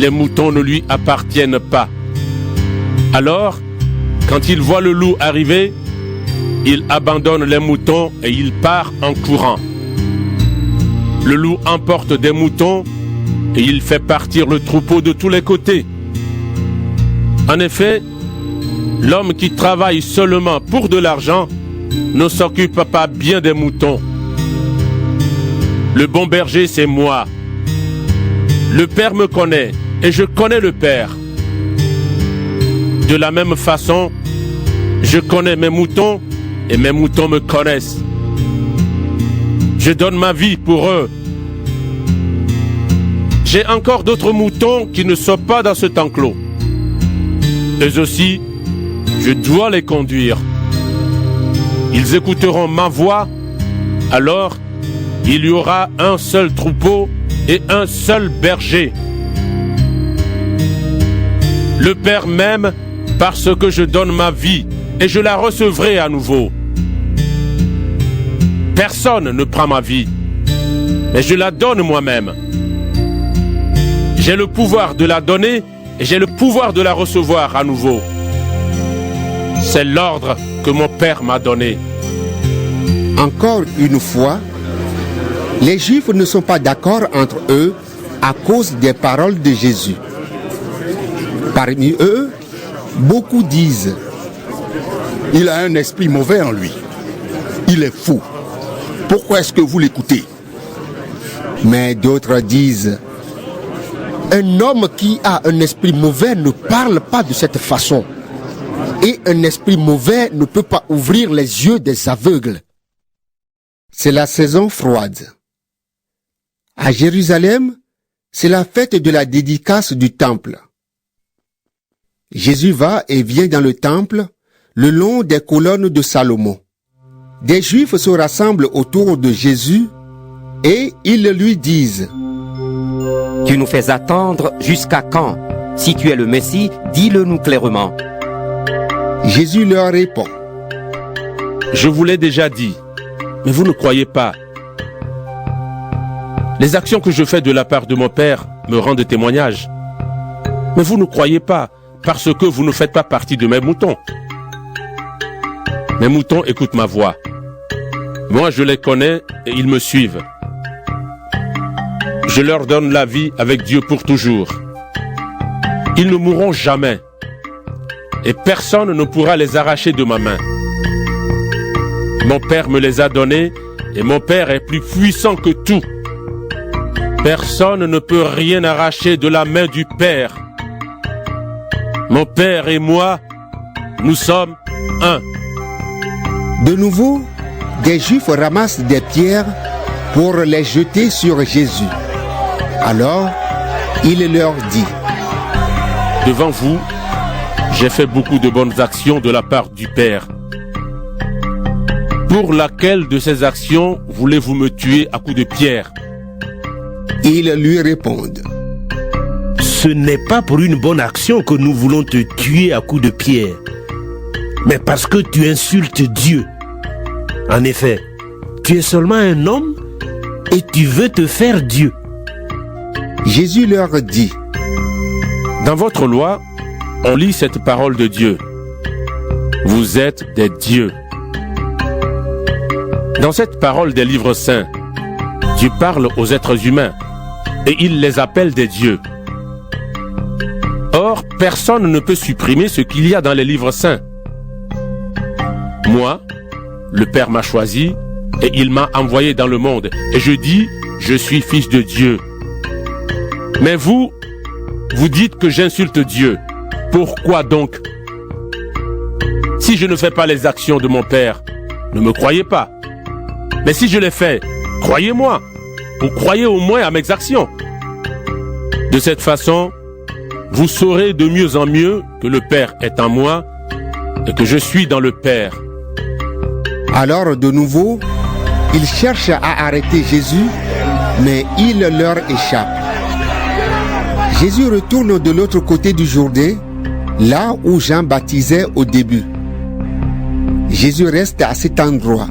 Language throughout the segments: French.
les moutons ne lui appartiennent pas. Alors, quand il voit le loup arriver, il abandonne les moutons et il part en courant. Le loup emporte des moutons et il fait partir le troupeau de tous les côtés. En effet, l'homme qui travaille seulement pour de l'argent ne s'occupe pas bien des moutons. Le bon berger, c'est moi. Le Père me connaît et je connais le Père. De la même façon, je connais mes moutons et mes moutons me connaissent. Je donne ma vie pour eux. J'ai encore d'autres moutons qui ne sont pas dans cet enclos. Eux aussi, je dois les conduire. Ils écouteront ma voix, alors il y aura un seul troupeau et un seul berger. Le Père m'aime parce que je donne ma vie et je la recevrai à nouveau. Personne ne prend ma vie, mais je la donne moi-même. J'ai le pouvoir de la donner et j'ai le pouvoir de la recevoir à nouveau. C'est l'ordre que mon Père m'a donné. Encore une fois, les Juifs ne sont pas d'accord entre eux à cause des paroles de Jésus. Parmi eux, beaucoup disent « Il a un esprit mauvais en lui. Il est fou. Pourquoi est-ce que vous l'écoutez » Mais d'autres disent « Un homme qui a un esprit mauvais ne parle pas de cette façon. Et un esprit mauvais ne peut pas ouvrir les yeux des aveugles. » C'est la saison froide. À Jérusalem, c'est la fête de la dédicace du temple. Jésus va et vient dans le temple le long des colonnes de Salomon. Des Juifs se rassemblent autour de Jésus et ils lui disent « Tu nous fais attendre jusqu'à quand? Si tu es le Messie, dis-le-nous clairement. » Jésus leur répond « Je vous l'ai déjà dit, mais vous ne croyez pas. Les actions que je fais de la part de mon Père me rendent témoignage. Mais vous ne croyez pas, parce que vous ne faites pas partie de mes moutons. Mes moutons écoutent ma voix. Moi, je les connais et ils me suivent. Je leur donne la vie avec Dieu pour toujours. Ils ne mourront jamais. Et personne ne pourra les arracher de ma main. Mon Père me les a donnés et mon Père est plus puissant que tout. Personne ne peut rien arracher de la main du Père. Mon Père et moi, nous sommes un. » De nouveau, des Juifs ramassent des pierres pour les jeter sur Jésus. Alors, il leur dit « Devant vous, j'ai fait beaucoup de bonnes actions de la part du Père. Pour laquelle de ces actions voulez-vous me tuer à coups de pierre ?» Ils lui répondent « Ce n'est pas pour une bonne action que nous voulons te tuer à coups de pierre, mais parce que tu insultes Dieu. En effet, tu es seulement un homme et tu veux te faire Dieu. » Jésus leur dit « Dans votre loi, on lit cette parole de Dieu. Vous êtes des dieux. Dans cette parole des livres saints, Dieu parle aux êtres humains et il les appelle des dieux. Or, personne ne peut supprimer ce qu'il y a dans les livres saints. Moi, le Père m'a choisi et il m'a envoyé dans le monde. Et je dis, je suis fils de Dieu. Mais vous, vous dites que j'insulte Dieu. Pourquoi donc? Si je ne fais pas les actions de mon Père, ne me croyez pas. Mais si je les fais, croyez-moi, ou croyez au moins à mes actions. De cette façon, vous saurez de mieux en mieux que le Père est en moi et que je suis dans le Père. » Alors de nouveau, ils cherchent à arrêter Jésus, mais il leur échappe. Jésus retourne de l'autre côté du Jourdain, là où Jean baptisait au début. Jésus reste à cet endroit.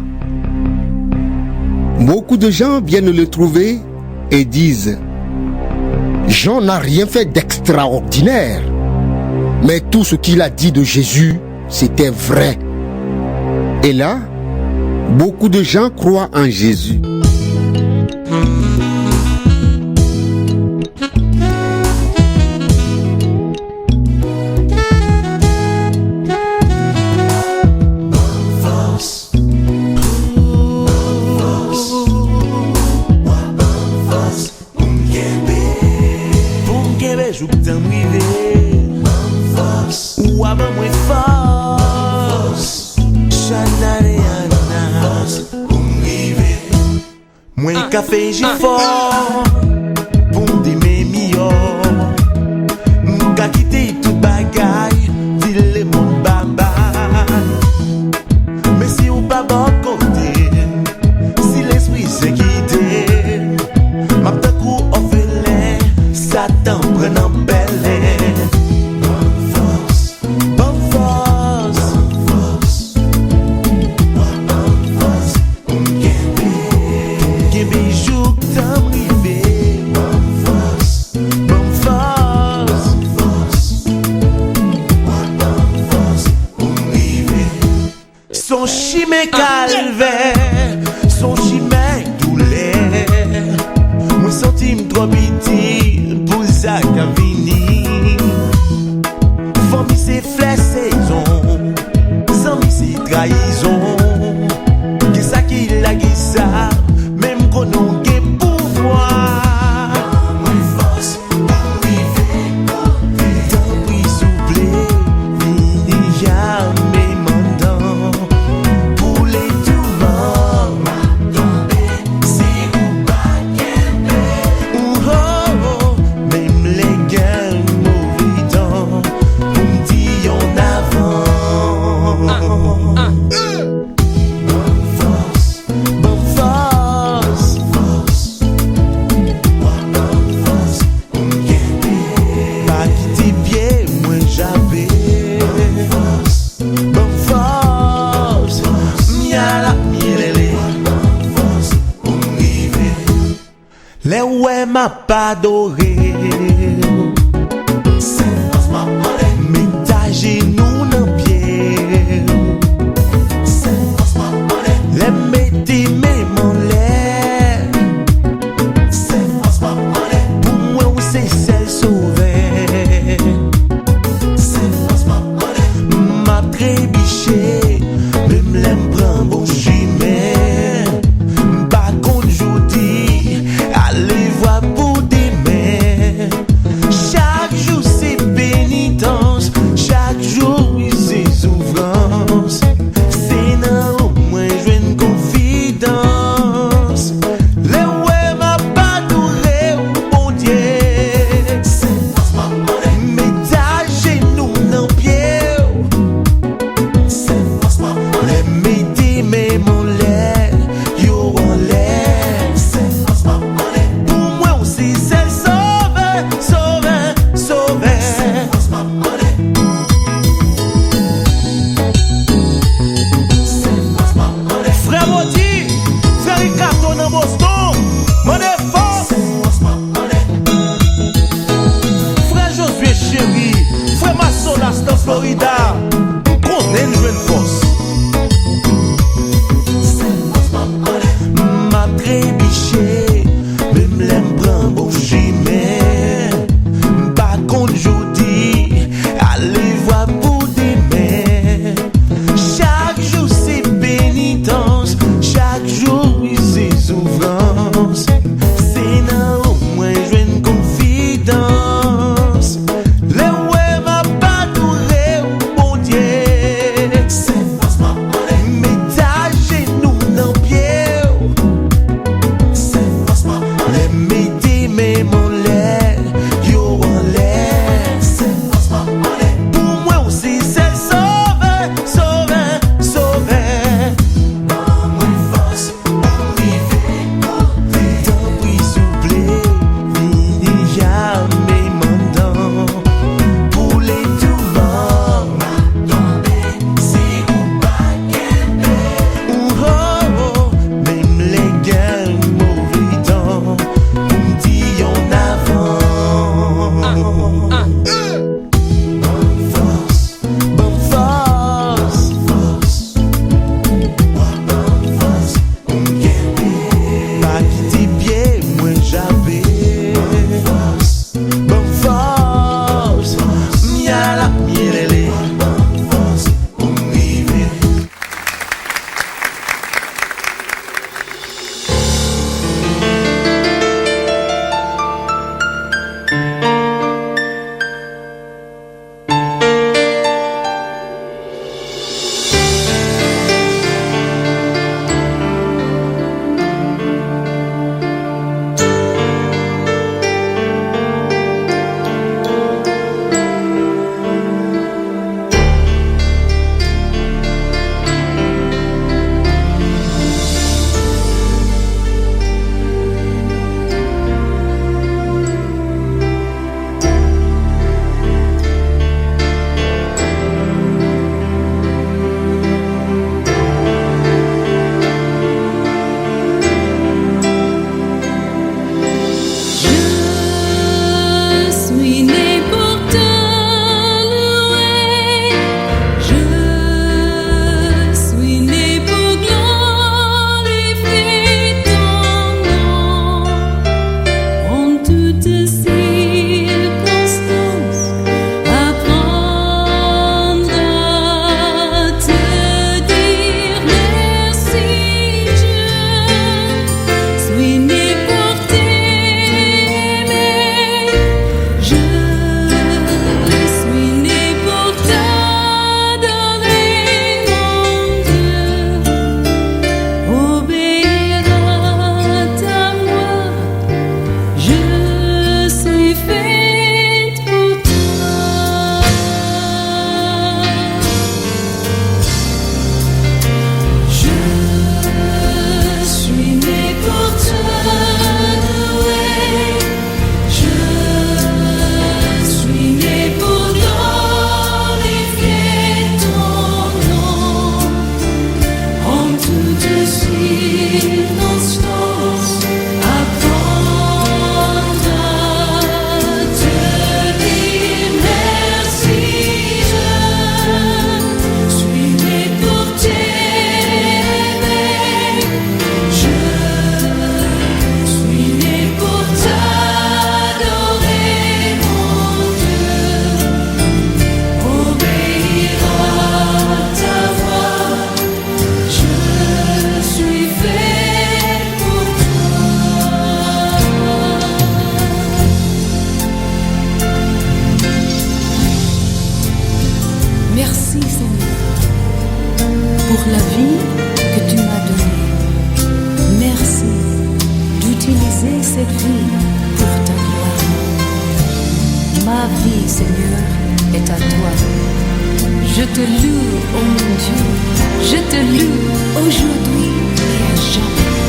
Beaucoup de gens viennent le trouver et disent « Jean n'a rien fait d'extraordinaire. Mais tout ce qu'il a dit de Jésus, c'était vrai. Et là, beaucoup de gens croient en Jésus. Café j'ai fort pour m'aimer mieux. M'ka quitter tout bagaille, ville mon baba. Mais si ou pas bon côté, si l'esprit s'est quitté, m'a ta coup orphelin, Satan prenne en belle. Son chimé calvaire, son chimé douleur. Moi senti trop petit pour ça qu'a vini. Famille c'est flèche saison, sans mi c'est trahison. Qui ça qui l'a qui ça, même qu'on a que pouvoir. Moi force pour vivre, tant pis souffler, vini jamais. Les ouais m'a pas adoré. Mais ta genou dans pied. Les mettez mes l'air. Pour moi c'est celle sauvée. M'a trébiché. Même l'aime prend bon chemin. Pas contre j'oudis. Allez voir pour des mères. Chaque jour c'est pénitence. Chaque jour c'est souffrance. C'est non au moins je une confidence. Les ouais m'a pas adoré au bon Dieu. Mais ta genou dans pied. Les mettez mes mon l'air. Yo en l'air. Pour moi aussi c'est sauvé, sauvé, sauvé. Frère Maudit, frère Ricardo dans Boston, mon force. Frère Josué chéri, frère Massolas dans Florida, qu'on est une jeune force. M'a trébiché, même l'aime prend bon chemin. Pas contre j'oudis, allez voir pour des mères. Chaque jour c'est pénitence, chaque jour c'est souffrance. C'est non au moins je une confidence. Les ouais m'a pas adoré au cette vie pour ta gloire. Ma vie, Seigneur, est à toi. Je te loue, ô mon Dieu, je te loue aujourd'hui et à jamais.